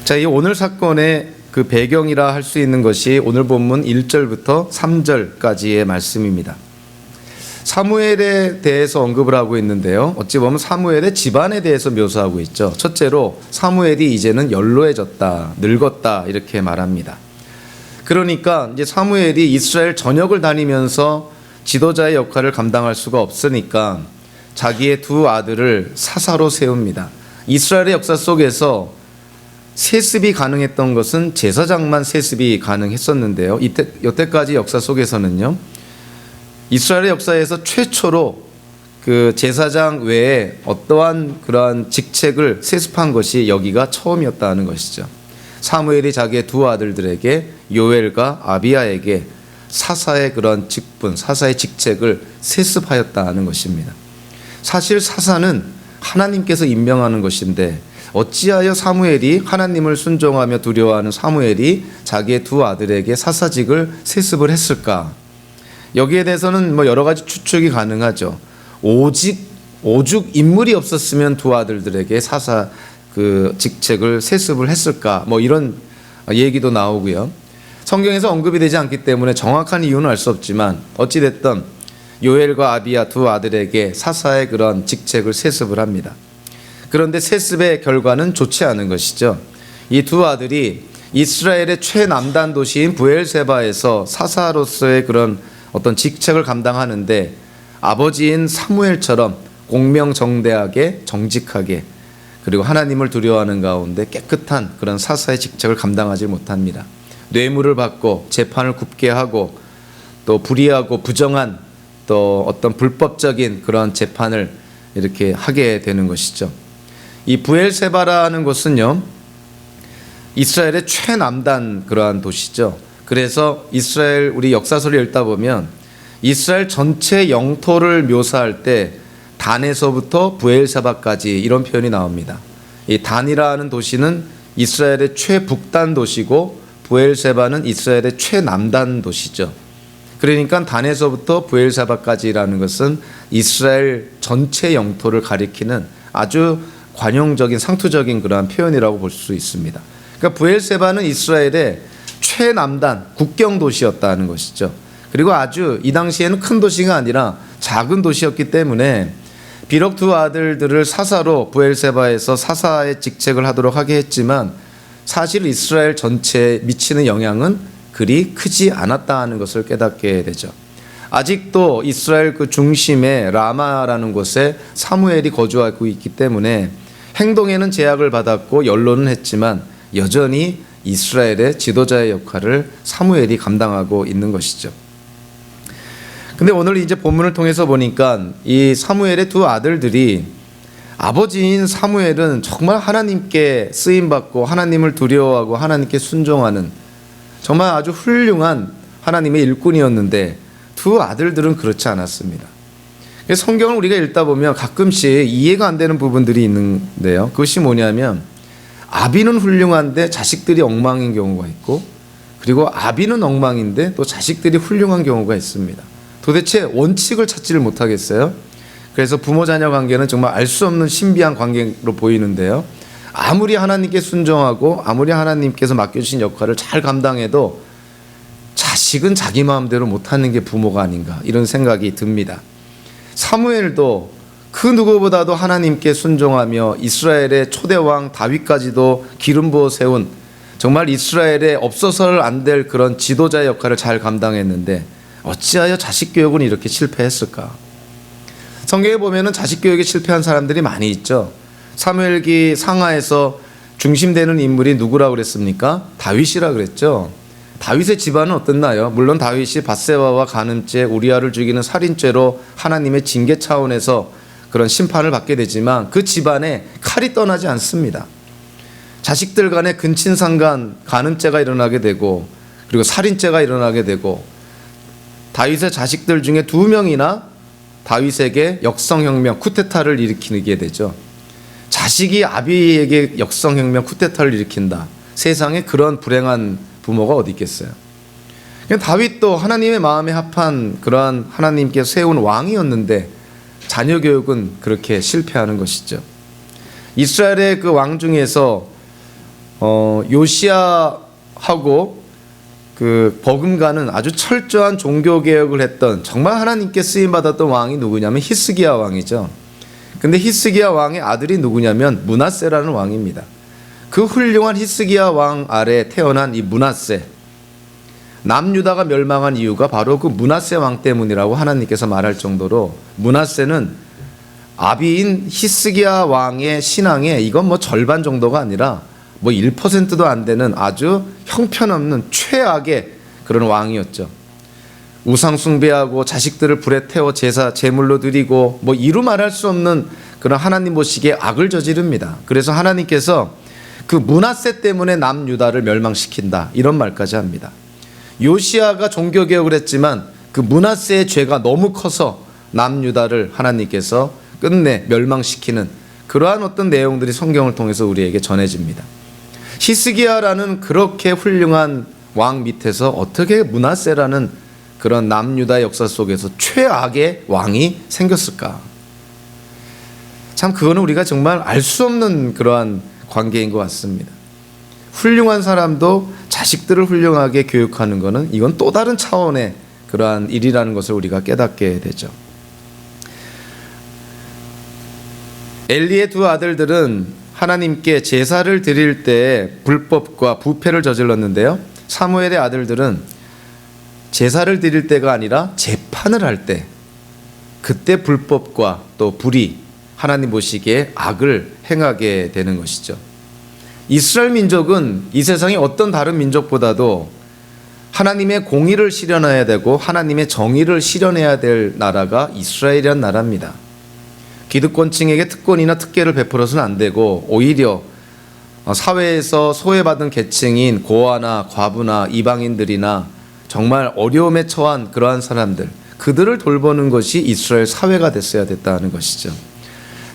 자, 이 오늘 사건의 그 배경이라 할 수 있는 것이 오늘 본문 1절부터 3절까지의 말씀입니다. 사무엘에 대해서 언급을 하고 있는데요. 어찌 보면 사무엘의 집안에 대해서 묘사하고 있죠. 첫째로 사무엘이 이제는 연로해졌다, 늙었다 이렇게 말합니다. 그러니까 이제 사무엘이 이스라엘 전역을 다니면서 지도자의 역할을 감당할 수가 없으니까 자기의 두 아들을 사사로 세웁니다. 이스라엘의 역사 속에서 세습이 가능했던 것은 제사장만 세습이 가능했었는데요. 여태까지 역사 속에서는요, 이스라엘의 역사에서 최초로 그 제사장 외에 어떠한 그러한 직책을 세습한 것이 여기가 처음이었다는 것이죠. 사무엘이 자기의 두 아들들에게 요엘과 아비야에게 사사의 그런 직분, 사사의 직책을 세습하였다는 것입니다. 사실 사사는 하나님께서 임명하는 것인데 어찌하여 사무엘이, 하나님을 순종하며 두려워하는 사무엘이 자기의 두 아들에게 사사직을 세습을 했을까? 여기에 대해서는 여러 가지 추측이 가능하죠. 오죽 인물이 없었으면 두 아들들에게 사사 그 직책을 세습을 했을까? 이런 얘기도 나오고요. 성경에서 언급이 되지 않기 때문에 정확한 이유는 알 수 없지만 어찌됐든 요엘과 아비야 두 아들에게 사사의 그런 직책을 세습을 합니다. 그런데 세습의 결과는 좋지 않은 것이죠. 이 두 아들이 이스라엘의 최남단 도시인 브엘세바에서 사사로서의 그런 어떤 직책을 감당하는데 아버지인 사무엘처럼 공명정대하게 정직하게 그리고 하나님을 두려워하는 가운데 깨끗한 그런 사사의 직책을 감당하지 못합니다. 뇌물을 받고 재판을 굽게 하고 또 불의하고 부정한 또 어떤 불법적인 그런 재판을 이렇게 하게 되는 것이죠. 이 브엘세바라는 곳은요, 이스라엘의 최남단 그러한 도시죠. 그래서 이스라엘 우리 역사서를 읽다 보면 이스라엘 전체 영토를 묘사할 때 단에서부터 브엘세바까지 이런 표현이 나옵니다. 이 단이라는 도시는 이스라엘의 최북단 도시고 브엘세바는 이스라엘의 최남단 도시죠. 그러니까 단에서부터 브엘세바까지라는 것은 이스라엘 전체 영토를 가리키는 아주 관용적인 상투적인 그러한 표현이라고 볼 수 있습니다. 그러니까 브엘세바는 이스라엘의 최남단 국경 도시였다는 것이죠. 그리고 아주 이 당시에는 큰 도시가 아니라 작은 도시였기 때문에 비록 두 아들들을 사사로 브엘세바에서 사사의 직책을 하도록 하게 했지만 사실 이스라엘 전체에 미치는 영향은 그리 크지 않았다는 것을 깨닫게 되죠. 아직도 이스라엘 그 중심에 라마라는 곳에 사무엘이 거주하고 있기 때문에 행동에는 제약을 받았고 연로는 했지만 여전히 이스라엘의 지도자의 역할을 사무엘이 감당하고 있는 것이죠. 근데 오늘 이제 본문을 통해서 보니까 이 사무엘의 두 아들들이 아버지인 사무엘은 정말 하나님께 쓰임받고 하나님을 두려워하고 하나님께 순종하는 정말 아주 훌륭한 하나님의 일꾼이었는데 두 아들들은 그렇지 않았습니다. 성경을 우리가 읽다 보면 가끔씩 이해가 안 되는 부분들이 있는데요. 그것이 뭐냐면 아비는 훌륭한데 자식들이 엉망인 경우가 있고 그리고 아비는 엉망인데 또 자식들이 훌륭한 경우가 있습니다. 도대체 원칙을 찾지를 못하겠어요. 그래서 부모 자녀 관계는 정말 알 수 없는 신비한 관계로 보이는데요. 아무리 하나님께 순종하고 아무리 하나님께서 맡겨주신 역할을 잘 감당해도 자식은 자기 마음대로 못하는 게 부모가 아닌가 이런 생각이 듭니다. 사무엘도 그 누구보다도 하나님께 순종하며 이스라엘의 초대왕 다윗까지도 기름 부어 세운 정말 이스라엘에 없어서는 안 될 그런 지도자의 역할을 잘 감당했는데 어찌하여 자식 교육은 이렇게 실패했을까? 성경에 보면은 자식 교육에 실패한 사람들이 많이 있죠. 사무엘기 상하에서 중심되는 인물이 누구라고 그랬습니까? 다윗이라 그랬죠. 다윗의 집안은 어땠나요? 물론 다윗이 밧세바와 간음죄, 우리아를 죽이는 살인죄로 하나님의 징계 차원에서 그런 심판을 받게 되지만 그 집안에 칼이 떠나지 않습니다. 자식들 간에 근친상간 간음죄가 일어나게 되고 그리고 살인죄가 일어나게 되고 다윗의 자식들 중에 2명이나 다윗에게 역성혁명, 쿠데타를 일으키게 되죠. 자식이 아비에게 역성혁명, 쿠데타를 일으킨다. 세상에 그런 불행한 부모가 어디 있겠어요. 다윗도 하나님의 마음에 합한 그러한 하나님께서 세운 왕이었는데 자녀 교육은 그렇게 실패하는 것이죠. 이스라엘의 그 왕 중에서 요시야하고 그 버금가는 아주 철저한 종교 개혁을 했던, 정말 하나님께 쓰임 받았던 왕이 누구냐면 히스기야 왕이죠. 근데 히스기야 왕의 아들이 누구냐면 므낫세라는 왕입니다. 그 훌륭한 히스기야 왕 아래 태어난 이 므낫세, 남유다가 멸망한 이유가 바로 그 므낫세 왕 때문이라고 하나님께서 말할 정도로, 므낫세는 아비인 히스기야 왕의 신앙에 이건 뭐 절반 정도가 아니라 뭐 1%도 안 되는 아주 형편없는 최악의 그런 왕이었죠. 우상 숭배하고 자식들을 불에 태워 제물로 드리고 뭐 이루 말할 수 없는 그런 하나님 보시기에 악을 저지릅니다. 그래서 하나님께서 그 므낫세 때문에 남유다를 멸망시킨다, 이런 말까지 합니다. 요시야가 종교개혁을 했지만 그 므낫세의 죄가 너무 커서 남유다를 하나님께서 끝내 멸망시키는 그러한 어떤 내용들이 성경을 통해서 우리에게 전해집니다. 히스기야라는 그렇게 훌륭한 왕 밑에서 어떻게 므낫세라는 그런 남유다 역사 속에서 최악의 왕이 생겼을까? 참 그거는 우리가 정말 알 수 없는 그러한 관계인 것 같습니다. 훌륭한 사람도 자식들을 훌륭하게 교육하는 것은 이건 또 다른 차원의 그러한 일이라는 것을 우리가 깨닫게 되죠. 엘리의 두 아들들은 하나님께 제사를 드릴 때 불법과 부패를 저질렀는데요, 사무엘의 아들들은 제사를 드릴 때가 아니라 재판을 할 때, 그때 불법과 또 불의, 하나님 보시기에 악을 행하게 되는 것이죠. 이스라엘 민족은 이 세상의 어떤 다른 민족보다도 하나님의 공의를 실현해야 되고 하나님의 정의를 실현해야 될 나라가 이스라엘이란 나라입니다. 기득권층에게 특권이나 특혜를 베풀어서는 안 되고, 오히려 사회에서 소외받은 계층인 고아나 과부나 이방인들이나 정말 어려움에 처한 그러한 사람들, 그들을 돌보는 것이 이스라엘 사회가 됐어야 됐다는 것이죠.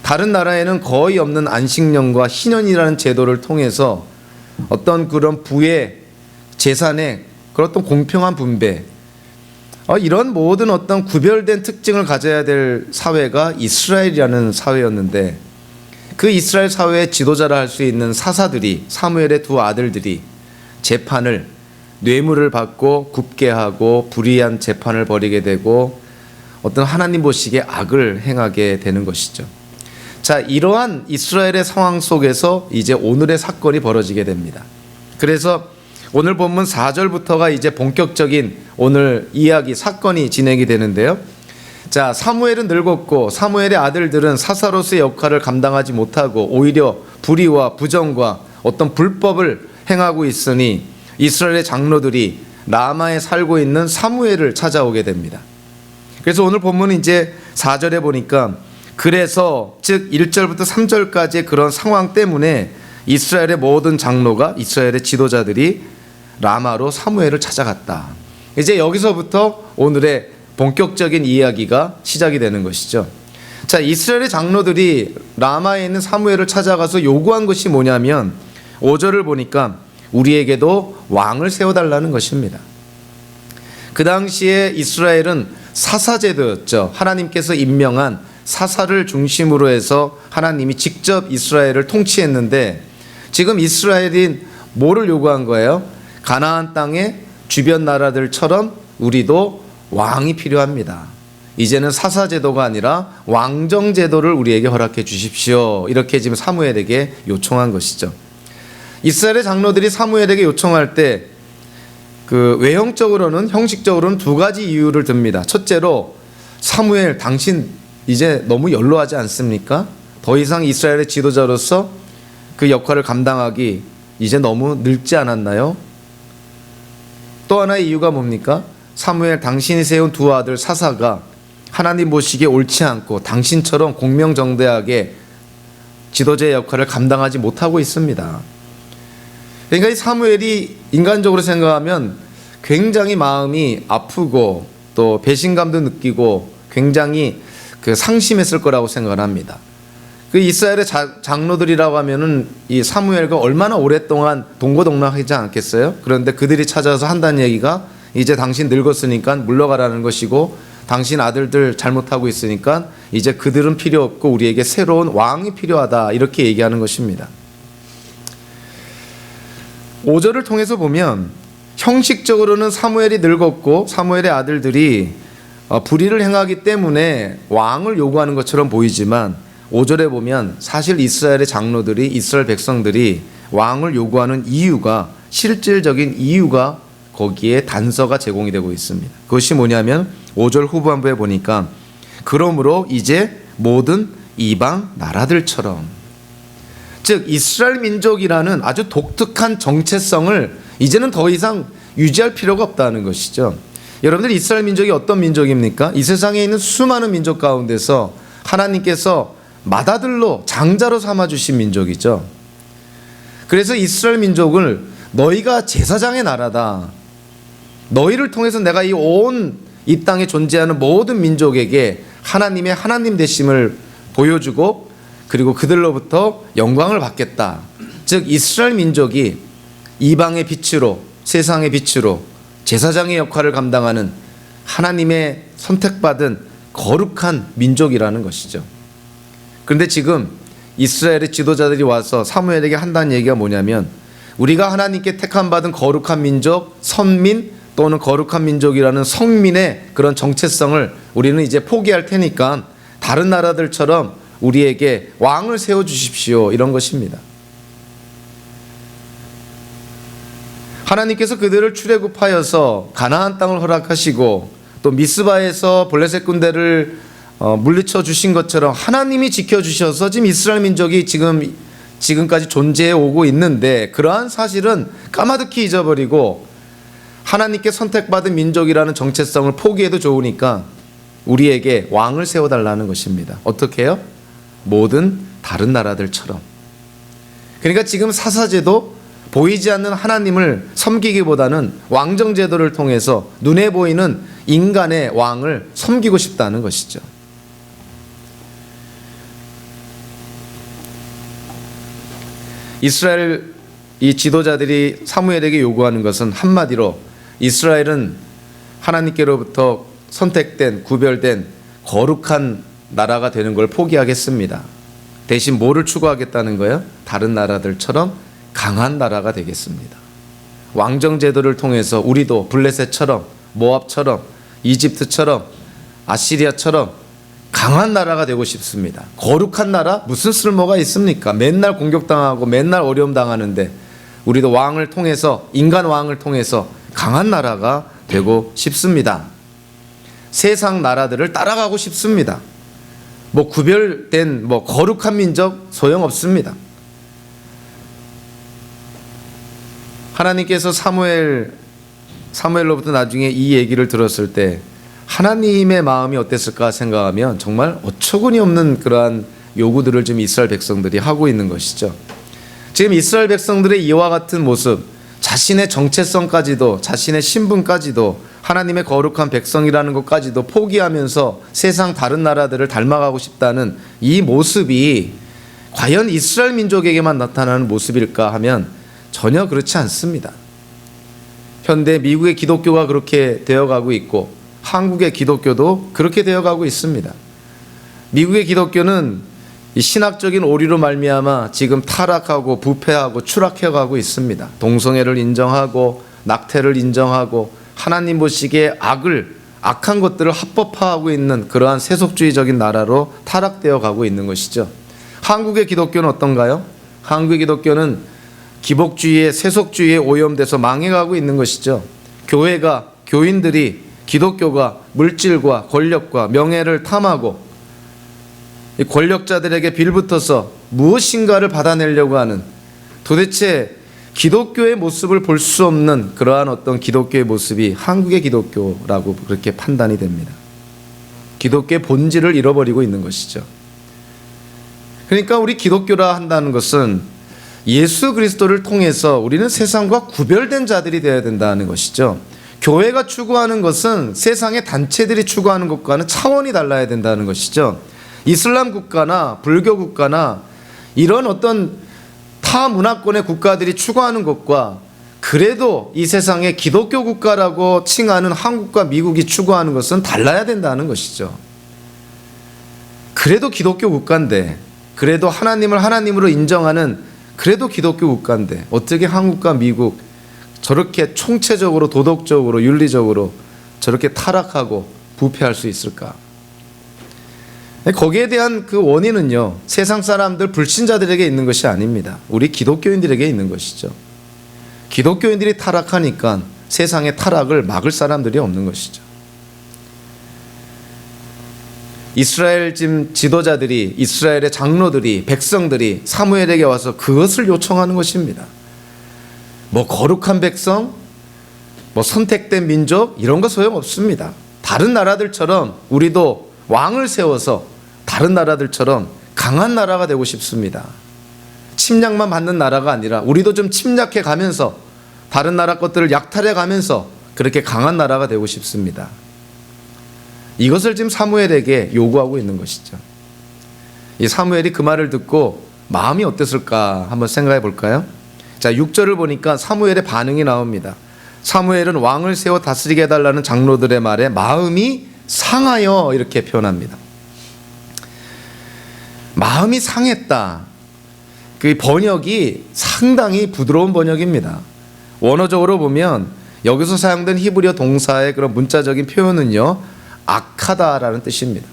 다른 나라에는 거의 없는 안식년과 희년이라는 제도를 통해서 어떤 그런 부의 재산의 그런 어떤 공평한 분배, 이런 모든 어떤 구별된 특징을 가져야 될 사회가 이스라엘이라는 사회였는데, 그 이스라엘 사회의 지도자라 할 수 있는 사사들이, 사무엘의 두 아들들이 재판을, 뇌물을 받고 굽게 하고 불의한 재판을 벌이게 되고 어떤 하나님 보시기에 악을 행하게 되는 것이죠. 자, 이러한 이스라엘의 상황 속에서 이제 오늘의 사건이 벌어지게 됩니다. 그래서 오늘 본문 4절부터가 이제 본격적인 오늘 이야기, 사건이 진행이 되는데요. 자, 사무엘은 늙었고 사무엘의 아들들은 사사로서의 역할을 감당하지 못하고 오히려 불의와 부정과 어떤 불법을 행하고 있으니 이스라엘의 장로들이 라마에 살고 있는 사무엘을 찾아오게 됩니다. 그래서 오늘 본문은 이제 4절에 보니까, 그래서 즉 1절부터 3절까지의 그런 상황 때문에 이스라엘의 모든 장로가, 이스라엘의 지도자들이 라마로 사무엘을 찾아갔다. 이제 여기서부터 오늘의 본격적인 이야기가 시작이 되는 것이죠. 자, 이스라엘의 장로들이 라마에 있는 사무엘을 찾아가서 요구한 것이 뭐냐면 5절을 보니까 우리에게도 왕을 세워달라는 것입니다. 그 당시에 이스라엘은 사사제도였죠. 하나님께서 임명한 사사를 중심으로 해서 하나님이 직접 이스라엘을 통치했는데, 지금 이스라엘이 뭐를 요구한 거예요? 가나안 땅의 주변 나라들처럼 우리도 왕이 필요합니다. 이제는 사사제도가 아니라 왕정제도를 우리에게 허락해 주십시오. 이렇게 지금 사무엘에게 요청한 것이죠. 이스라엘의 장로들이 사무엘에게 요청할 때 그 외형적으로는, 형식적으로는 두 가지 이유를 듭니다. 첫째로, 사무엘 당신 이제 너무 연로하지 않습니까? 더 이상 이스라엘의 지도자로서 그 역할을 감당하기 이제 너무 늙지 않았나요? 또 하나의 이유가 뭡니까? 사무엘, 당신이 세운 두 아들 사사가 하나님 보시기에 옳지 않고 당신처럼 공명정대하게 지도자의 역할을 감당하지 못하고 있습니다. 그러니까 이 사무엘이 인간적으로 생각하면 굉장히 마음이 아프고 또 배신감도 느끼고 굉장히 그 상심했을 거라고 생각을 합니다. 그 이스라엘의 장로들이라고 하면은 이 사무엘과 얼마나 오랫동안 동고동락하지 않겠어요? 그런데 그들이 찾아서 한다는 얘기가 이제 당신 늙었으니까 물러가라는 것이고, 당신 아들들 잘못하고 있으니까 이제 그들은 필요 없고 우리에게 새로운 왕이 필요하다, 이렇게 얘기하는 것입니다. 5절을 통해서 보면 형식적으로는 사무엘이 늙었고 사무엘의 아들들이 불의를 행하기 때문에 왕을 요구하는 것처럼 보이지만 5절에 보면 사실 이스라엘의 장로들이, 이스라엘 백성들이 왕을 요구하는 이유가, 실질적인 이유가 거기에 단서가 제공이 되고 있습니다. 그것이 뭐냐면 5절 후반부에 보니까 그러므로 이제 모든 이방 나라들처럼, 즉 이스라엘 민족이라는 아주 독특한 정체성을 이제는 더 이상 유지할 필요가 없다는 것이죠. 여러분들, 이스라엘 민족이 어떤 민족입니까? 이 세상에 있는 수많은 민족 가운데서 하나님께서 맏아들로, 장자로 삼아주신 민족이죠. 그래서 이스라엘 민족을 너희가 제사장의 나라다, 너희를 통해서 내가 이 땅에 존재하는 모든 민족에게 하나님의 하나님 되심을 보여주고 그리고 그들로부터 영광을 받겠다. 즉 이스라엘 민족이 이방의 빛으로, 세상의 빛으로 제사장의 역할을 감당하는 하나님의 선택받은 거룩한 민족이라는 것이죠. 그런데 지금 이스라엘의 지도자들이 와서 사무엘에게 한다는 얘기가 뭐냐면, 우리가 하나님께 택함받은 거룩한 민족, 선민 또는 거룩한 민족이라는 성민의 그런 정체성을 우리는 이제 포기할 테니까 다른 나라들처럼 우리에게 왕을 세워주십시오, 이런 것입니다. 하나님께서 그들을 출애굽하여서 가나안 땅을 허락하시고 또 미스바에서 블레셋 군대를 물리쳐 주신 것처럼 하나님이 지켜주셔서 지금 이스라엘 민족이 지금까지 존재해 오고 있는데, 그러한 사실은 까마득히 잊어버리고 하나님께 선택받은 민족이라는 정체성을 포기해도 좋으니까 우리에게 왕을 세워달라는 것입니다. 어떻게 해요? 모든 다른 나라들처럼. 그러니까 지금 사사제도, 보이지 않는 하나님을 섬기기보다는 왕정제도를 통해서 눈에 보이는 인간의 왕을 섬기고 싶다는 것이죠. 이스라엘 이 지도자들이 사무엘에게 요구하는 것은 한마디로 이스라엘은 하나님께로부터 선택된, 구별된 거룩한 나라가 되는 걸 포기하겠습니다. 대신 뭐를 추구하겠다는 거예요? 다른 나라들처럼 강한 나라가 되겠습니다. 왕정제도를 통해서 우리도 블레셋처럼, 모압처럼, 이집트처럼, 아시리아처럼 강한 나라가 되고 싶습니다. 거룩한 나라? 무슨 쓸모가 있습니까? 맨날 공격당하고 맨날 어려움 당하는데 우리도 왕을 통해서, 인간 왕을 통해서 강한 나라가 되고 싶습니다. 세상 나라들을 따라가고 싶습니다. 구별된 거룩한 민족 소용없습니다. 하나님께서 사무엘로부터 나중에 이 얘기를 들었을 때 하나님의 마음이 어땠을까 생각하면 정말 어처구니 없는 그러한 요구들을 지금 이스라엘 백성들이 하고 있는 것이죠. 지금 이스라엘 백성들의 이와 같은 모습, 자신의 정체성까지도, 자신의 신분까지도, 하나님의 거룩한 백성이라는 것까지도 포기하면서 세상 다른 나라들을 닮아가고 싶다는 이 모습이 과연 이스라엘 민족에게만 나타나는 모습일까 하면 전혀 그렇지 않습니다. 현대 미국의 기독교가 그렇게 되어가고 있고 한국의 기독교도 그렇게 되어가고 있습니다. 미국의 기독교는 이 신학적인 오류로 말미암아 지금 타락하고 부패하고 추락해가고 있습니다. 동성애를 인정하고 낙태를 인정하고 하나님 보시기에 악한 것들을 합법화하고 있는 그러한 세속주의적인 나라로 타락되어 가고 있는 것이죠. 한국의 기독교는 어떤가요? 한국의 기독교는 기복주의에, 세속주의에 오염돼서 망해가고 있는 것이죠. 교회가, 교인들이, 기독교가 물질과 권력과 명예를 탐하고 이 권력자들에게 빌붙어서 무엇인가를 받아내려고 하는, 도대체 기독교의 모습을 볼 수 없는 그러한 어떤 기독교의 모습이 한국의 기독교라고 그렇게 판단이 됩니다. 기독교의 본질을 잃어버리고 있는 것이죠. 그러니까 우리 기독교라 한다는 것은 예수 그리스도를 통해서 우리는 세상과 구별된 자들이 되어야 된다는 것이죠. 교회가 추구하는 것은 세상의 단체들이 추구하는 것과는 차원이 달라야 된다는 것이죠. 이슬람 국가나 불교 국가나 이런 어떤 타 문화권의 국가들이 추구하는 것과 그래도 이 세상의 기독교 국가라고 칭하는 한국과 미국이 추구하는 것은 달라야 된다는 것이죠. 그래도 기독교 국가인데, 그래도 하나님을 하나님으로 인정하는 그래도 기독교 국가인데 어떻게 한국과 미국 저렇게 총체적으로 도덕적으로 윤리적으로 저렇게 타락하고 부패할 수 있을까? 거기에 대한 그 원인은요, 세상 사람들 불신자들에게 있는 것이 아닙니다. 우리 기독교인들에게 있는 것이죠. 기독교인들이 타락하니까 세상의 타락을 막을 사람들이 없는 것이죠. 이스라엘 지도자들이, 이스라엘의 장로들이, 백성들이 사무엘에게 와서 그것을 요청하는 것입니다. 뭐 거룩한 백성, 뭐 선택된 민족, 이런 거 소용없습니다. 다른 나라들처럼 우리도 왕을 세워서 다른 나라들처럼 강한 나라가 되고 싶습니다. 침략만 받는 나라가 아니라 우리도 좀 침략해 가면서 다른 나라 것들을 약탈해 가면서 그렇게 강한 나라가 되고 싶습니다. 이것을 지금 사무엘에게 요구하고 있는 것이죠. 이 사무엘이 그 말을 듣고 마음이 어땠을까 한번 생각해 볼까요? 자, 6절을 보니까 사무엘의 반응이 나옵니다. 사무엘은 왕을 세워 다스리게 해달라는 장로들의 말에 마음이 상하여 이렇게 표현합니다. 마음이 상했다. 그 번역이 상당히 부드러운 번역입니다. 원어적으로 보면 여기서 사용된 히브리어 동사의 그런 문자적인 표현은요, 악하다라는 뜻입니다.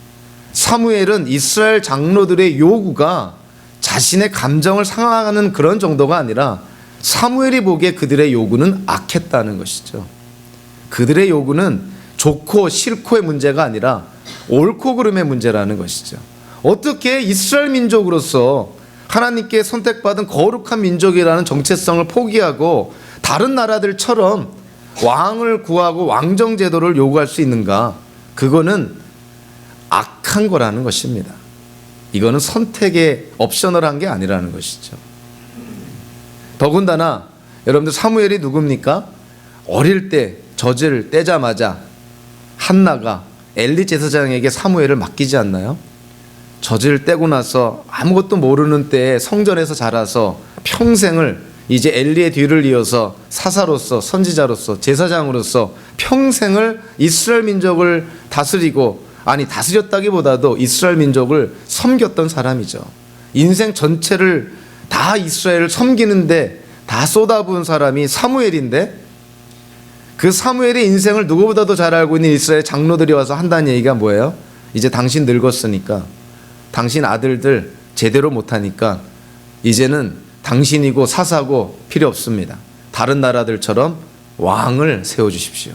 사무엘은 이스라엘 장로들의 요구가 자신의 감정을 상하는 그런 정도가 아니라 사무엘이 보기에 그들의 요구는 악했다는 것이죠. 그들의 요구는 좋고 싫고의 문제가 아니라 옳고 그름의 문제라는 것이죠. 어떻게 이스라엘 민족으로서 하나님께 선택받은 거룩한 민족이라는 정체성을 포기하고 다른 나라들처럼 왕을 구하고 왕정 제도를 요구할 수 있는가? 그거는 악한 거라는 것입니다. 이거는 선택에 옵셔널한 게 아니라는 것이죠. 더군다나 여러분들 사무엘이 누굽니까? 어릴 때 젖을 떼자마자 한나가 엘리 제사장에게 사무엘을 맡기지 않나요? 젖을 떼고 나서 아무것도 모르는 때에 성전에서 자라서 평생을 이제 엘리의 뒤를 이어서 사사로서 선지자로서 제사장으로서 평생을 이스라엘 민족을 다스리고, 아니 다스렸다기보다도 이스라엘 민족을 섬겼던 사람이죠. 인생 전체를 다 이스라엘을 섬기는데 다 쏟아부은 사람이 사무엘인데, 그 사무엘의 인생을 누구보다도 잘 알고 있는 이스라엘 장로들이 와서 한다는 얘기가 뭐예요? 이제 당신 늙었으니까, 당신 아들들 제대로 못하니까 이제는 당신이고 사사고 필요 없습니다. 다른 나라들처럼 왕을 세워주십시오.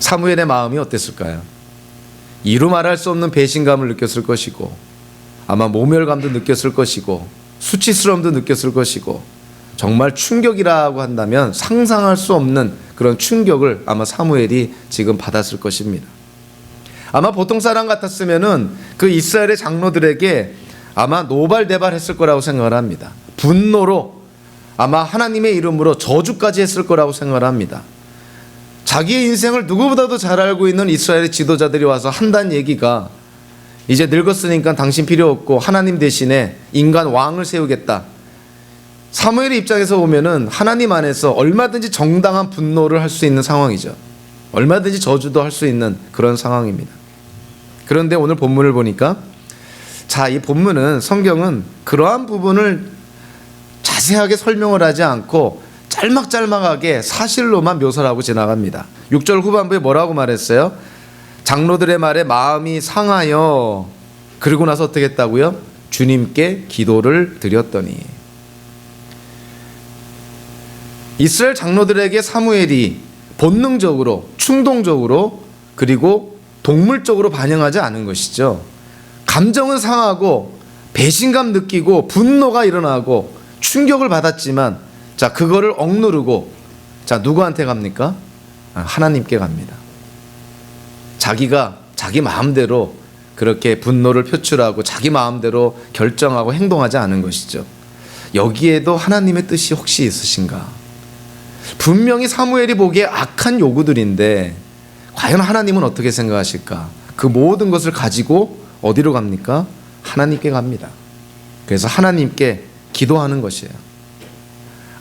사무엘의 마음이 어땠을까요? 이루 말할 수 없는 배신감을 느꼈을 것이고, 아마 모멸감도 느꼈을 것이고, 수치스러움도 느꼈을 것이고, 정말 충격이라고 한다면 상상할 수 없는 그런 충격을 아마 사무엘이 지금 받았을 것입니다. 아마 보통 사람 같았으면은 그 이스라엘의 장로들에게 아마 노발대발했을 거라고 생각을 합니다. 분노로 아마 하나님의 이름으로 저주까지 했을 거라고 생각을 합니다. 자기의 인생을 누구보다도 잘 알고 있는 이스라엘의 지도자들이 와서 한다는 얘기가, 이제 늙었으니까 당신 필요 없고 하나님 대신에 인간 왕을 세우겠다. 사무엘의 입장에서 보면은 하나님 안에서 얼마든지 정당한 분노를 할 수 있는 상황이죠. 얼마든지 저주도 할 수 있는 그런 상황입니다. 그런데 오늘 본문을 보니까, 자, 이 본문은, 성경은 그러한 부분을 자세하게 설명을 하지 않고 짤막짤막하게 사실로만 묘사를 하고 지나갑니다. 6절 후반부에 뭐라고 말했어요? 장로들의 말에 마음이 상하여, 그리고 나서 어떻게 했다고요? 주님께 기도를 드렸더니. 이스라엘 장로들에게 사무엘이 본능적으로, 충동적으로, 그리고 동물적으로 반응하지 않은 것이죠. 감정은 상하고 배신감 느끼고 분노가 일어나고 충격을 받았지만, 자, 그거를 억누르고, 자, 누구한테 갑니까? 하나님께 갑니다. 자기가 자기 마음대로 그렇게 분노를 표출하고 자기 마음대로 결정하고 행동하지 않은 것이죠. 여기에도 하나님의 뜻이 혹시 있으신가? 분명히 사무엘이 보기에 악한 요구들인데 과연 하나님은 어떻게 생각하실까? 그 모든 것을 가지고 어디로 갑니까? 하나님께 갑니다. 그래서 하나님께 기도하는 것이에요.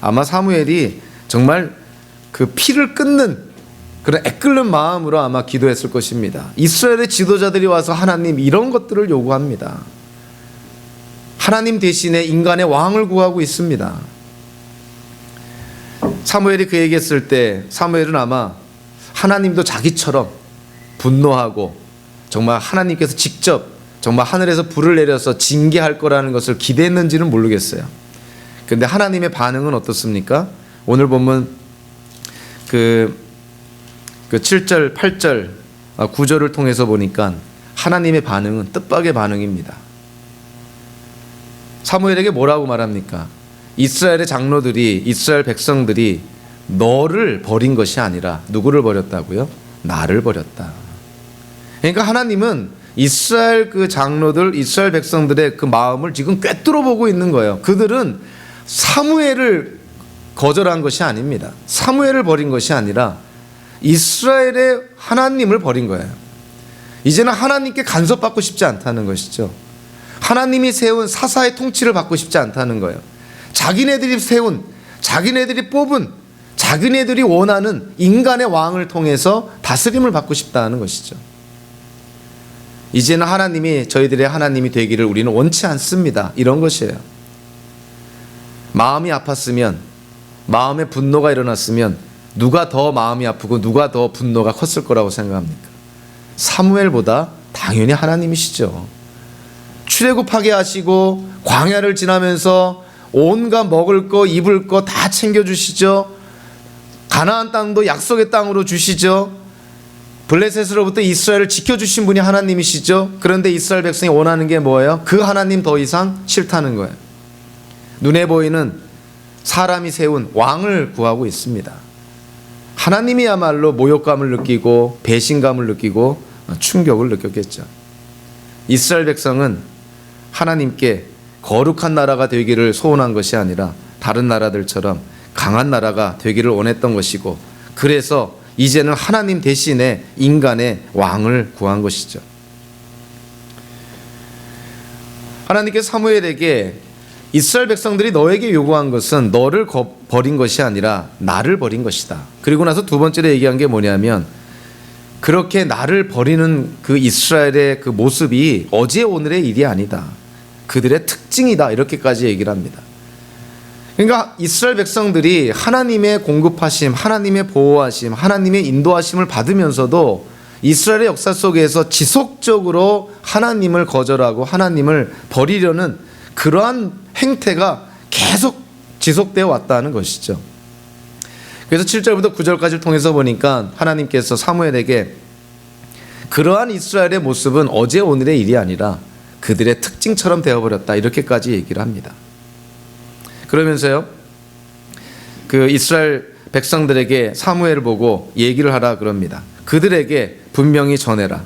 아마 사무엘이 정말 그 피를 끓는 그런 애끓는 마음으로 아마 기도했을 것입니다. 이스라엘의 지도자들이 와서 하나님 이런 것들을 요구합니다. 하나님 대신에 인간의 왕을 구하고 있습니다. 사무엘이 그 얘기했을 때 사무엘은 아마 하나님도 자기처럼 분노하고 정말 하나님께서 직접 정말 하늘에서 불을 내려서 징계할 거라는 것을 기대했는지는 모르겠어요. 그런데 하나님의 반응은 어떻습니까? 오늘 보면 그 7절, 8절, 9절을 통해서 보니까 하나님의 반응은 뜻밖의 반응입니다. 사무엘에게 뭐라고 말합니까? 이스라엘의 장로들이, 이스라엘 백성들이 너를 버린 것이 아니라 누구를 버렸다고요? 나를 버렸다. 그러니까 하나님은 이스라엘 그 장로들, 이스라엘 백성들의 그 마음을 지금 꿰뚫어 보고 있는 거예요. 그들은 사무엘을 거절한 것이 아닙니다. 사무엘을 버린 것이 아니라 이스라엘의 하나님을 버린 거예요. 이제는 하나님께 간섭받고 싶지 않다는 것이죠. 하나님이 세운 사사의 통치를 받고 싶지 않다는 거예요. 자기네들이 세운, 자기네들이 뽑은, 자기네들이 원하는 인간의 왕을 통해서 다스림을 받고 싶다는 것이죠. 이제는 하나님이 저희들의 하나님이 되기를 우리는 원치 않습니다. 이런 것이에요. 마음이 아팠으면, 마음에 분노가 일어났으면 누가 더 마음이 아프고 누가 더 분노가 컸을 거라고 생각합니까? 사무엘보다 당연히 하나님이시죠. 출애굽하게 하시고 광야를 지나면서 온갖 먹을 거 입을 거 다 챙겨주시죠. 가나안 땅도 약속의 땅으로 주시죠. 블레셋으로부터 이스라엘을 지켜주신 분이 하나님이시죠. 그런데 이스라엘 백성이 원하는 게 뭐예요? 그 하나님 더 이상 싫다는 거예요. 눈에 보이는 사람이 세운 왕을 구하고 있습니다. 하나님이야말로 모욕감을 느끼고 배신감을 느끼고 충격을 느꼈겠죠. 이스라엘 백성은 하나님께 거룩한 나라가 되기를 소원한 것이 아니라 다른 나라들처럼 강한 나라가 되기를 원했던 것이고, 그래서 이제는 하나님 대신에 인간의 왕을 구한 것이죠. 하나님께서 사무엘에게 이스라엘 백성들이 너에게 요구한 것은 너를 버린 것이 아니라 나를 버린 것이다. 그리고 나서 두 번째로 얘기한 게 뭐냐면, 그렇게 나를 버리는 그 이스라엘의 그 모습이 어제 오늘의 일이 아니다. 그들의 특징이다. 이렇게까지 얘기를 합니다. 그러니까 이스라엘 백성들이 하나님의 공급하심, 하나님의 보호하심, 하나님의 인도하심을 받으면서도 이스라엘의 역사 속에서 지속적으로 하나님을 거절하고 하나님을 버리려는 그러한 행태가 계속 지속되어 왔다는 것이죠. 그래서 7절부터 9절까지를 통해서 보니까 하나님께서 사무엘에게 그러한 이스라엘의 모습은 어제 오늘의 일이 아니라 그들의 특징처럼 되어버렸다. 이렇게까지 얘기를 합니다. 그러면서요, 그 이스라엘 백성들에게 사무엘을 보고 얘기를 하라 그럽니다. 그들에게 분명히 전해라.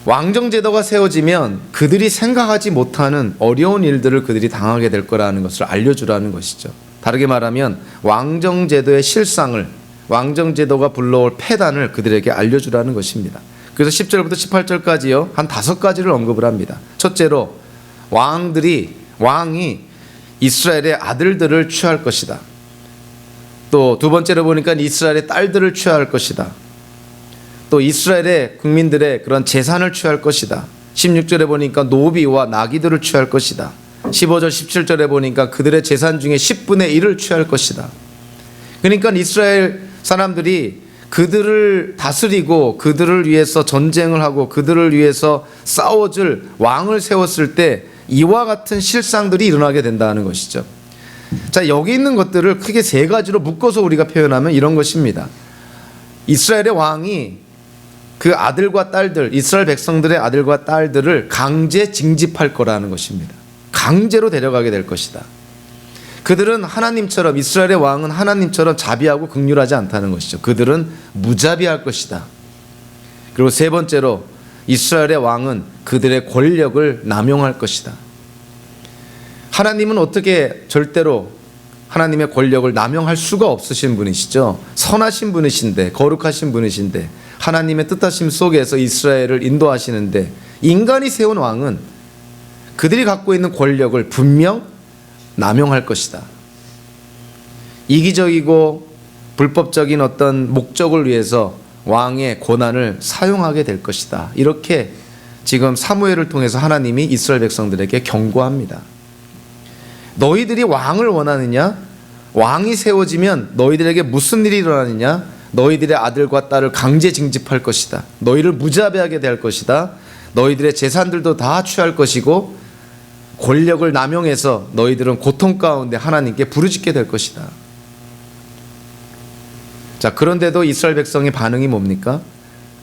왕정제도가 세워지면 그들이 생각하지 못하는 어려운 일들을 그들이 당하게 될 거라는 것을 알려주라는 것이죠. 다르게 말하면 왕정제도의 실상을, 왕정제도가 불러올 폐단을 그들에게 알려주라는 것입니다. 그래서 10절부터 18절까지요, 한 5가지를 언급을 합니다. 첫째로 왕이 이스라엘의 아들들을 취할 것이다. 또 두 번째로 보니까 이스라엘의 딸들을 취할 것이다. 또 이스라엘의 국민들의 그런 재산을 취할 것이다. 16절에 보니까 노비와 나귀들을 취할 것이다. 15절 17절에 보니까 그들의 재산 중에 10분의 1을 취할 것이다. 그러니까 이스라엘 사람들이 그들을 다스리고 그들을 위해서 전쟁을 하고 그들을 위해서 싸워줄 왕을 세웠을 때 이와 같은 실상들이 일어나게 된다는 것이죠. 자, 여기 있는 것들을 크게 3가지로 묶어서 우리가 표현하면 이런 것입니다. 이스라엘의 왕이 그 아들과 딸들, 이스라엘 백성들의 아들과 딸들을 강제 징집할 거라는 것입니다. 강제로 데려가게 될 것이다. 그들은 하나님처럼, 이스라엘의 왕은 하나님처럼 자비하고 긍휼하지 않다는 것이죠. 그들은 무자비할 것이다. 그리고 세 번째로 이스라엘의 왕은 그들의 권력을 남용할 것이다. 하나님은 어떻게 절대로 하나님의 권력을 남용할 수가 없으신 분이시죠. 선하신 분이신데, 거룩하신 분이신데, 하나님의 뜻하심 속에서 이스라엘을 인도하시는데, 인간이 세운 왕은 그들이 갖고 있는 권력을 분명 남용할 것이다. 이기적이고 불법적인 어떤 목적을 위해서 왕의 권한을 사용하게 될 것이다. 이렇게 지금 사무엘을 통해서 하나님이 이스라엘 백성들에게 경고합니다. 너희들이 왕을 원하느냐? 왕이 세워지면 너희들에게 무슨 일이 일어나느냐? 너희들의 아들과 딸을 강제 징집할 것이다. 너희를 무자비하게 대할 것이다. 너희들의 재산들도 다 취할 것이고 권력을 남용해서 너희들은 고통 가운데 하나님께 부르짖게 될 것이다. 자, 그런데도 이스라엘 백성의 반응이 뭡니까?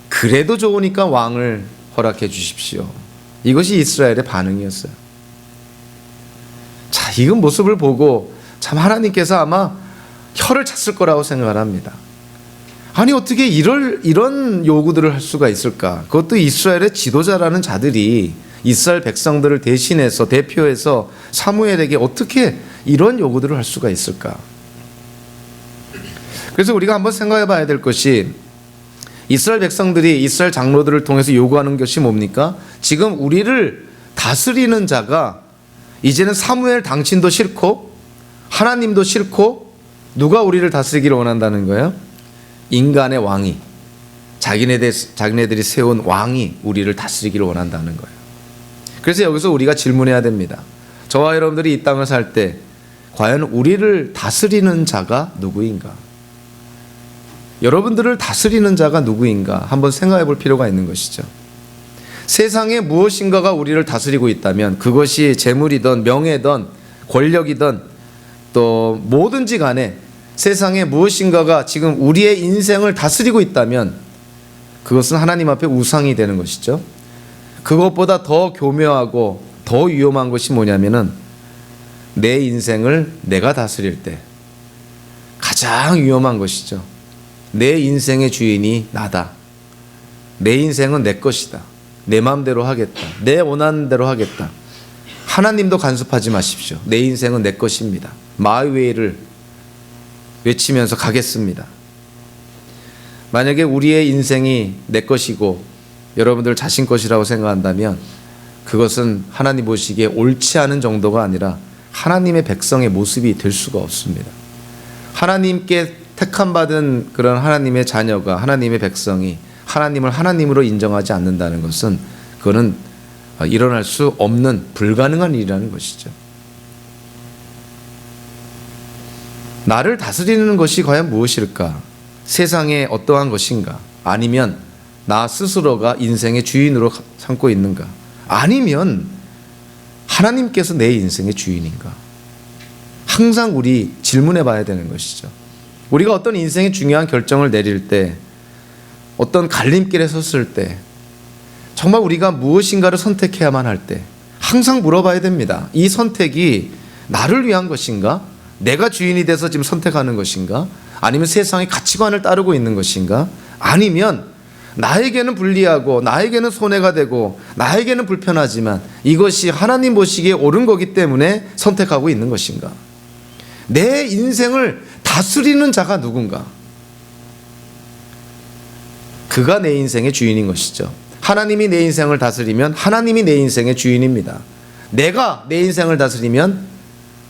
그래도 좋으니까 왕을 허락해 주십시오. 이것이 이스라엘의 반응이었어요. 자, 이 모습을 보고 참 하나님께서 아마 혀를 찼을 거라고 생각을 합니다. 아니 어떻게 이런 요구들을 할 수가 있을까? 그것도 이스라엘의 지도자라는 자들이 이스라엘 백성들을 대신해서 대표해서 사무엘에게 어떻게 이런 요구들을 할 수가 있을까? 그래서 우리가 한번 생각해 봐야 될 것이 이스라엘 백성들이 이스라엘 장로들을 통해서 요구하는 것이 뭡니까? 지금 우리를 다스리는 자가 이제는 사무엘 당신도 싫고 하나님도 싫고 누가 우리를 다스리기를 원한다는 거예요? 인간의 왕이, 자기네들이 세운 왕이 우리를 다스리기를 원한다는 거예요. 그래서 여기서 우리가 질문해야 됩니다. 저와 여러분들이 이 땅을 살 때 과연 우리를 다스리는 자가 누구인가? 여러분들을 다스리는 자가 누구인가? 한번 생각해 볼 필요가 있는 것이죠. 세상에 무엇인가가 우리를 다스리고 있다면 그것이 재물이든 명예든 권력이든 또 뭐든지 간에 세상에 무엇인가가 지금 우리의 인생을 다스리고 있다면 그것은 하나님 앞에 우상이 되는 것이죠. 그것보다 더 교묘하고 더 위험한 것이 뭐냐면은 내 인생을 내가 다스릴 때 가장 위험한 것이죠. 내 인생의 주인이 나다. 내 인생은 내 것이다. 내 마음대로 하겠다. 내 원하는 대로 하겠다. 하나님도 간섭하지 마십시오. 내 인생은 내 것입니다. My way를 외치면서 가겠습니다. 만약에 우리의 인생이 내 것이고 여러분들 자신 것이라고 생각한다면 그것은 하나님 보시기에 옳지 않은 정도가 아니라 하나님의 백성의 모습이 될 수가 없습니다. 하나님께 택함받은 그런 하나님의 자녀가, 하나님의 백성이 하나님을 하나님으로 인정하지 않는다는 것은 그거는 일어날 수 없는 불가능한 일이라는 것이죠. 나를 다스리는 것이 과연 무엇일까? 세상에 어떠한 것인가? 아니면 나 스스로가 인생의 주인으로 삼고 있는가? 아니면 하나님께서 내 인생의 주인인가? 항상 우리 질문해 봐야 되는 것이죠. 우리가 어떤 인생의 중요한 결정을 내릴 때, 어떤 갈림길에 섰을 때, 정말 우리가 무엇인가를 선택해야만 할 때 항상 물어봐야 됩니다. 이 선택이 나를 위한 것인가? 내가 주인이 돼서 지금 선택하는 것인가? 아니면 세상의 가치관을 따르고 있는 것인가? 아니면 나에게는 불리하고 나에게는 손해가 되고 나에게는 불편하지만 이것이 하나님 보시기에 옳은 거기 때문에 선택하고 있는 것인가? 내 인생을 다스리는 자가 누군가? 그가 내 인생의 주인인 것이죠. 하나님이 내 인생을 다스리면 하나님이 내 인생의 주인입니다. 내가 내 인생을 다스리면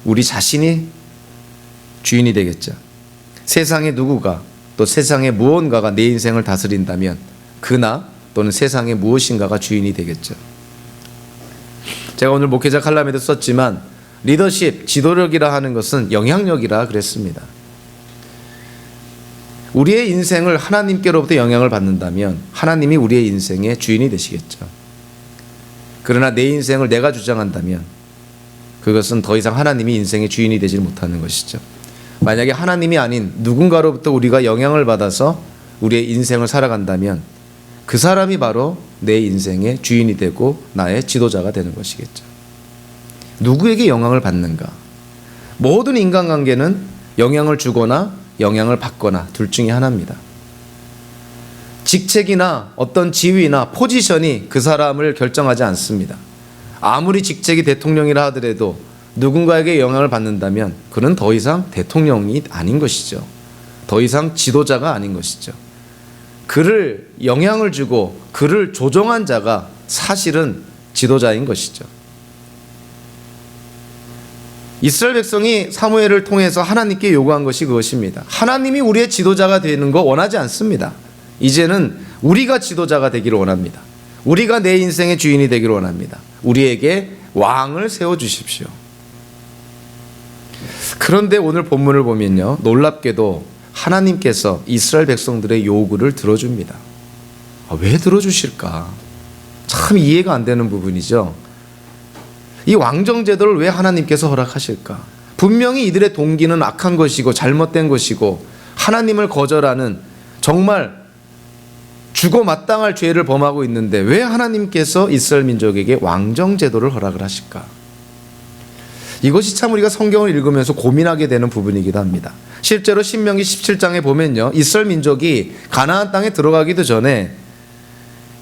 우리 자신이 주인이 되겠죠. 세상의 누구가 또 세상의 무언가가 내 인생을 다스린다면 그나 또는 세상의 무엇인가가 주인이 되겠죠. 제가 오늘 목회자 칼럼에도 썼지만 리더십, 지도력이라 하는 것은 영향력이라 그랬습니다. 우리의 인생을 하나님께로부터 영향을 받는다면 하나님이 우리의 인생의 주인이 되시겠죠. 그러나 내 인생을 내가 주장한다면 그것은 더 이상 하나님이 인생의 주인이 되지 못하는 것이죠. 만약에 하나님이 아닌 누군가로부터 우리가 영향을 받아서 우리의 인생을 살아간다면 그 사람이 바로 내 인생의 주인이 되고 나의 지도자가 되는 것이겠죠. 누구에게 영향을 받는가? 모든 인간관계는 영향을 주거나 영향을 받거나 둘 중에 하나입니다. 직책이나 어떤 지위나 포지션이 그 사람을 결정하지 않습니다. 아무리 직책이 대통령이라 하더라도 누군가에게 영향을 받는다면 그는 더 이상 대통령이 아닌 것이죠. 더 이상 지도자가 아닌 것이죠. 그를 영향을 주고 그를 조종한 자가 사실은 지도자인 것이죠. 이스라엘 백성이 사무엘을 통해서 하나님께 요구한 것이 그것입니다. 하나님이 우리의 지도자가 되는 거 원하지 않습니다. 이제는 우리가 지도자가 되기를 원합니다. 우리가 내 인생의 주인이 되기를 원합니다. 우리에게 왕을 세워주십시오. 그런데 오늘 본문을 보면요, 놀랍게도 하나님께서 이스라엘 백성들의 요구를 들어줍니다. 왜 들어주실까? 참 이해가 안 되는 부분이죠. 이 왕정제도를 왜 하나님께서 허락하실까? 분명히 이들의 동기는 악한 것이고 잘못된 것이고 하나님을 거절하는 정말 죽어 마땅할 죄를 범하고 있는데 왜 하나님께서 이스라엘 민족에게 왕정제도를 허락을 하실까? 이것이 참 우리가 성경을 읽으면서 고민하게 되는 부분이기도 합니다. 실제로 신명기 17장에 보면요, 이스라엘 민족이 가나안 땅에 들어가기도 전에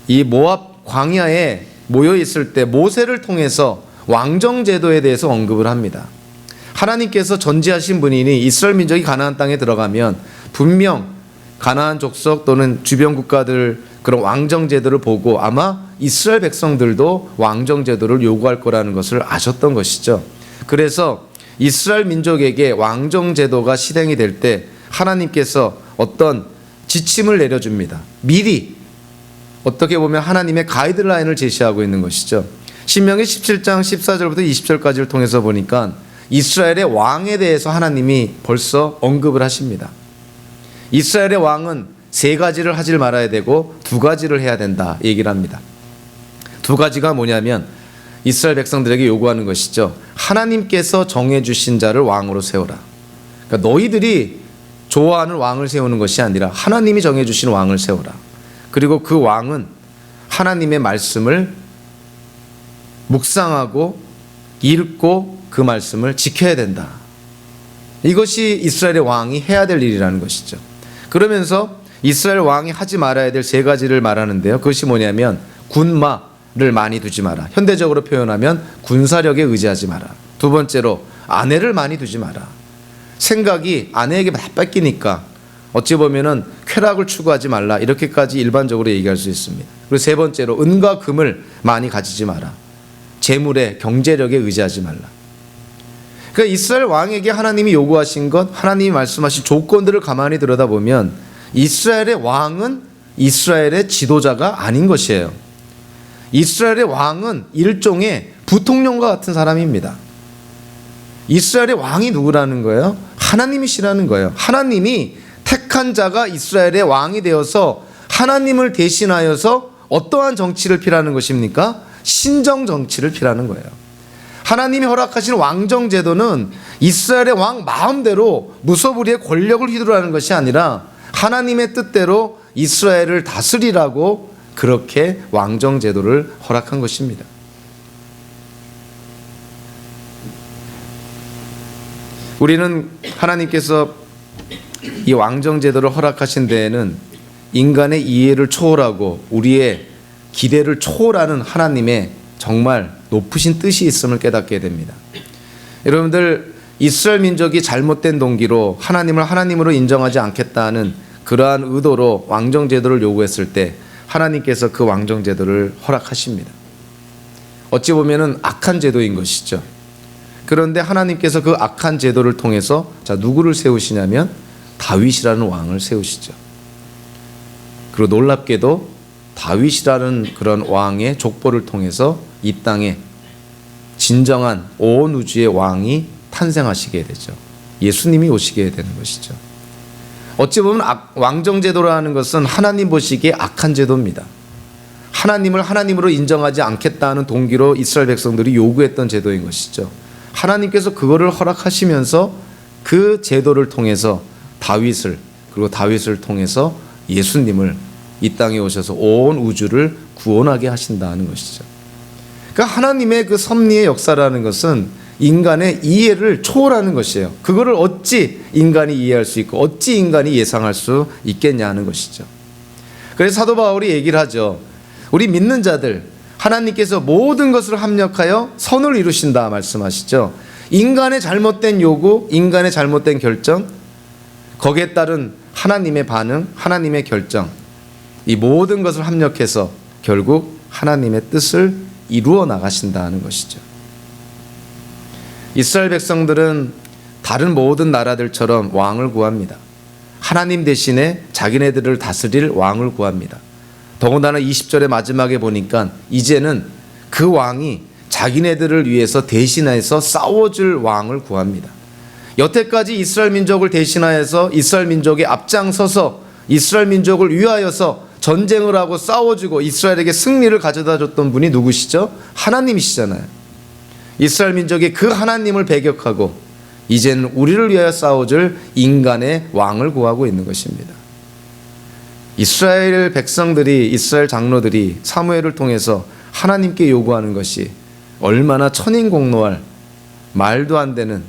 이 모압 광야에 모여 있을 때 모세를 통해서 왕정제도에 대해서 언급을 합니다. 하나님께서 전지하신 분이니 이스라엘 민족이 가나안 땅에 들어가면 분명 가나안 족속 또는 주변 국가들 그런 왕정제도를 보고 아마 이스라엘 백성들도 왕정제도를 요구할 거라는 것을 아셨던 것이죠. 그래서 이스라엘 민족에게 왕정제도가 실행이 될 때 하나님께서 어떤 지침을 내려줍니다. 미리 어떻게 보면 하나님의 가이드라인을 제시하고 있는 것이죠. 신명기 17장 14절부터 20절까지를 통해서 보니까 이스라엘의 왕에 대해서 하나님이 벌써 언급을 하십니다. 이스라엘의 왕은 3가지를 하질 말아야 되고 2가지를 해야 된다 얘기를 합니다. 2가지가 뭐냐면 이스라엘 백성들에게 요구하는 것이죠. 하나님께서 정해주신 자를 왕으로 세워라. 그러니까 너희들이 좋아하는 왕을 세우는 것이 아니라 하나님이 정해주신 왕을 세워라. 그리고 그 왕은 하나님의 말씀을 묵상하고 읽고 그 말씀을 지켜야 된다. 이것이 이스라엘의 왕이 해야 될 일이라는 것이죠. 그러면서 이스라엘 왕이 하지 말아야 될 3가지를 말하는데요. 그것이 뭐냐면 군마를 많이 두지 마라. 현대적으로 표현하면 군사력에 의지하지 마라. 2번째로 아내를 많이 두지 마라. 생각이 아내에게 다 뺏기니까 어찌 보면은 쾌락을 추구하지 말라. 이렇게까지 일반적으로 얘기할 수 있습니다. 그리고 3번째로 은과 금을 많이 가지지 마라. 재물에 경제력에 의지하지 말라. 그러니까 이스라엘 왕에게 하나님이 요구하신 것, 하나님이 말씀하신 조건들을 가만히 들여다보면 이스라엘의 왕은 이스라엘의 지도자가 아닌 것이에요. 이스라엘의 왕은 일종의 부통령과 같은 사람입니다. 이스라엘의 왕이 누구라는 거예요? 하나님이시라는 거예요. 하나님이 택한 자가 이스라엘의 왕이 되어서 하나님을 대신하여서 어떠한 정치를 피라는 것입니까? 신정 정치를 피라는 거예요. 하나님이 허락하신 왕정 제도는 이스라엘의 왕 마음대로 무소불위의 권력을 휘두르라는 것이 아니라 하나님의 뜻대로 이스라엘을 다스리라고 그렇게 왕정 제도를 허락한 것입니다. 우리는 하나님께서 이 왕정 제도를 허락하신 데에는 인간의 이해를 초월하고 우리의 기대를 초월하는 하나님의 정말 높으신 뜻이 있음을 깨닫게 됩니다. 여러분들, 이스라엘 민족이 잘못된 동기로 하나님을 하나님으로 인정하지 않겠다는 그러한 의도로 왕정 제도를 요구했을 때 하나님께서 그 왕정 제도를 허락하십니다. 어찌 보면은 악한 제도인 것이죠. 그런데 하나님께서 그 악한 제도를 통해서 누구를 세우시냐면 다윗이라는 왕을 세우시죠. 그리고 놀랍게도 다윗이라는 그런 왕의 족보를 통해서 이 땅에 진정한 온 우주의 왕이 탄생하시게 되죠. 예수님이 오시게 되는 것이죠. 어찌 보면 왕정제도라는 것은 하나님 보시기에 악한 제도입니다. 하나님을 하나님으로 인정하지 않겠다는 동기로 이스라엘 백성들이 요구했던 제도인 것이죠. 하나님께서 그거를 허락하시면서 그 제도를 통해서 다윗을, 그리고 다윗을 통해서 예수님을 이 땅에 오셔서 온 우주를 구원하게 하신다는 것이죠. 그러니까 하나님의 그 섭리의 역사라는 것은 인간의 이해를 초월하는 것이에요. 그거를 어찌 인간이 이해할 수 있고 어찌 인간이 예상할 수 있겠냐 하는 것이죠. 그래서 사도 바울이 얘기를 하죠. 우리 믿는 자들, 하나님께서 모든 것을 합력하여 선을 이루신다 말씀하시죠. 인간의 잘못된 요구, 인간의 잘못된 결정, 거기에 따른 하나님의 반응, 하나님의 결정, 이 모든 것을 합력해서 결국 하나님의 뜻을 이루어 나가신다는 것이죠. 이스라엘 백성들은 다른 모든 나라들처럼 왕을 구합니다. 하나님 대신에 자기네들을 다스릴 왕을 구합니다. 더군다나 20절의 마지막에 보니까 이제는 그 왕이 자기네들을 위해서 대신해서 싸워줄 왕을 구합니다. 여태까지 이스라엘 민족을 대신하여서 이스라엘 민족이 앞장서서 이스라엘 민족을 위하여서 전쟁을 하고 싸워주고 이스라엘에게 승리를 가져다 줬던 분이 누구시죠? 하나님이시잖아요. 이스라엘 민족이 그 하나님을 배격하고 이제는 우리를 위하여 싸워줄 인간의 왕을 구하고 있는 것입니다. 이스라엘 백성들이, 이스라엘 장로들이 사무엘을 통해서 하나님께 요구하는 것이 얼마나 천인공노할 말도 안 되는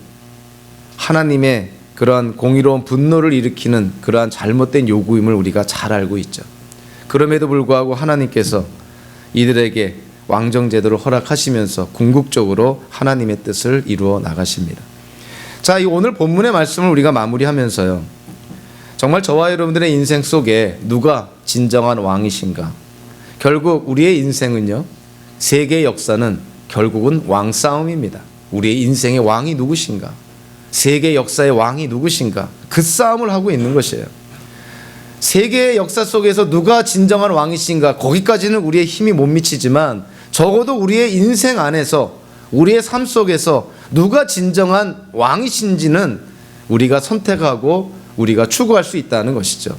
하나님의 그러한 공의로운 분노를 일으키는 그러한 잘못된 요구임을 우리가 잘 알고 있죠. 그럼에도 불구하고 하나님께서 이들에게 왕정제도를 허락하시면서 궁극적으로 하나님의 뜻을 이루어 나가십니다. 자, 이 오늘 본문의 말씀을 우리가 마무리하면서요, 정말 저와 여러분들의 인생 속에 누가 진정한 왕이신가? 결국 우리의 인생은요, 세계의 역사는 결국은 왕싸움입니다. 우리의 인생의 왕이 누구신가? 세계 역사의 왕이 누구신가? 그 싸움을 하고 있는 것이에요. 세계의 역사 속에서 누가 진정한 왕이신가? 거기까지는 우리의 힘이 못 미치지만 적어도 우리의 인생 안에서, 우리의 삶 속에서 누가 진정한 왕이신지는 우리가 선택하고 우리가 추구할 수 있다는 것이죠.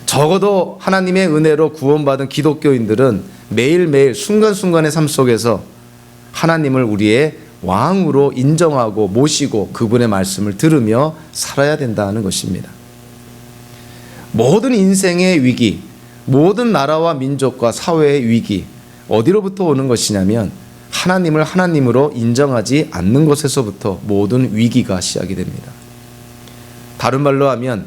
적어도 하나님의 은혜로 구원받은 기독교인들은 매일매일 순간순간의 삶 속에서 하나님을 우리의 왕으로 인정하고 모시고 그분의 말씀을 들으며 살아야 된다는 것입니다. 모든 인생의 위기, 모든 나라와 민족과 사회의 위기, 어디로부터 오는 것이냐면 하나님을 하나님으로 인정하지 않는 것에서부터 모든 위기가 시작이 됩니다. 다른 말로 하면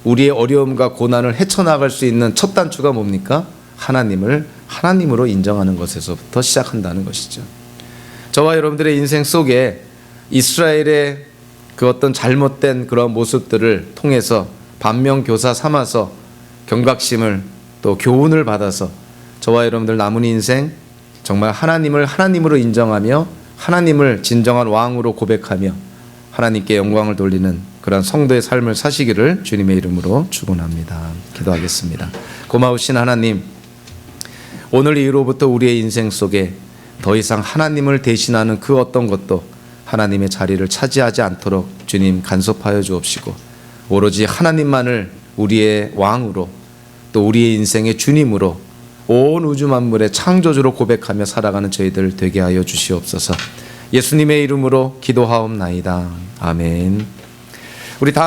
우리의 어려움과 고난을 헤쳐나갈 수 있는 첫 단추가 뭡니까? 하나님을 하나님으로 인정하는 것에서부터 시작한다는 것이죠. 저와 여러분들의 인생 속에 이스라엘의 그 어떤 잘못된 그런 모습들을 통해서 반면교사 삼아서 경각심을 또 교훈을 받아서 저와 여러분들 남은 인생 정말 하나님을 하나님으로 인정하며 하나님을 진정한 왕으로 고백하며 하나님께 영광을 돌리는 그런 성도의 삶을 사시기를 주님의 이름으로 축원합니다. 기도하겠습니다. 고마우신 하나님, 오늘 이후로부터 우리의 인생 속에 더 이상 하나님을 대신하는 그 어떤 것도 하나님의 자리를 차지하지 않도록 주님 간섭하여 주옵시고 오로지 하나님만을 우리의 왕으로 또 우리의 인생의 주님으로 온 우주 만물의 창조주로 고백하며 살아가는 저희들 되게 하여 주시옵소서. 예수님의 이름으로 기도하옵나이다. 아멘. 우리 다